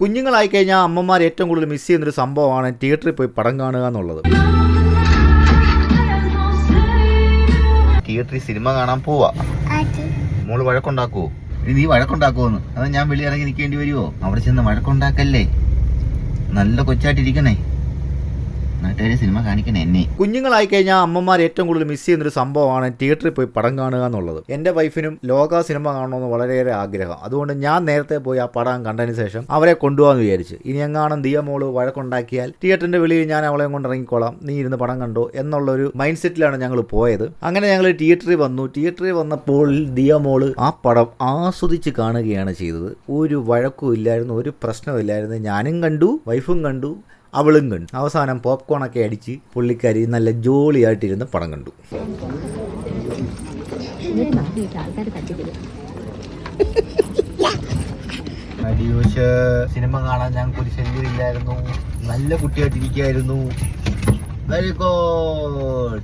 കുഞ്ഞുങ്ങളായി കഴിഞ്ഞാൽ അമ്മമാർ ഏറ്റവും കൂടുതൽ മിസ് ചെയ്യുന്നൊരു സംഭവമാണ് തിയേറ്ററിൽ പോയി പടം കാണുക എന്നുള്ളത്. തിയേറ്ററിൽ സിനിമ കാണാൻ പോവാ, മോള് വഴക്കുണ്ടാക്കുവോ? നീ വഴക്കുണ്ടാക്കുവോന്ന്? അത് ഞാൻ വെളിയിറങ്ങി നിൽക്കേണ്ടി വരുമോ? അവിടെ ചെന്ന് വഴക്കുണ്ടാക്കല്ലേ, നല്ല കൊച്ചായിട്ടിരിക്കണേ, നാട്ടുകാരെ സിനിമ കാണിക്കണേ എന്നെ. കുഞ്ഞുങ്ങളായി കഴിഞ്ഞാൽ അമ്മമാർ ഏറ്റവും കൂടുതൽ മിസ് ചെയ്യുന്നൊരു സംഭവമാണ് തിയേറ്ററിൽ പോയി പടം കാണുക എന്നുള്ളത്. എൻ്റെ വൈഫിനും ലോക സിനിമ കാണണമെന്ന് വളരെയേറെ ആഗ്രഹം. അതുകൊണ്ട് ഞാൻ നേരത്തെ പോയി ആ പടം കണ്ടതിന് ശേഷം അവരെ കൊണ്ടുപോകാമെന്ന് വിചാരിച്ചു. ഇനി എങ്ങാനും ദിയ മോള് വഴക്കുണ്ടാക്കിയാൽ തിയേറ്ററിൻ്റെ വെളിയിൽ ഞാൻ അവളെ കൊണ്ട് ഇറങ്ങിക്കോളാം, നീ ഇരുന്ന് പടം കണ്ടോ എന്നുള്ളൊരു മൈൻഡ് സെറ്റിലാണ് ഞങ്ങൾ പോയത്. അങ്ങനെ ഞങ്ങൾ തിയേറ്ററിൽ വന്നു. തിയേറ്ററിൽ വന്നപ്പോൾ ദിയ മോള് ആ പടം ആസ്വദിച്ച് കാണുകയാണ് ചെയ്തത്. ഒരു വഴക്കും ഇല്ലായിരുന്നു, ഒരു പ്രശ്നമില്ലായിരുന്നു. ഞാനും കണ്ടു, വൈഫും കണ്ടു, അവളും കണ്ടു. അവസാനം പോപ്കോണൊക്കെ അടിച്ച് പുള്ളിക്കാരി നല്ല ജോളിയായിട്ടിരുന്ന് പടം കണ്ടു. സിനിമ കാണാൻ ഞങ്ങൾക്കൊരു ശല്യമില്ലായിരുന്നു, നല്ല കുട്ടിയായിട്ടിരിക്കുകയായിരുന്നു. Very good.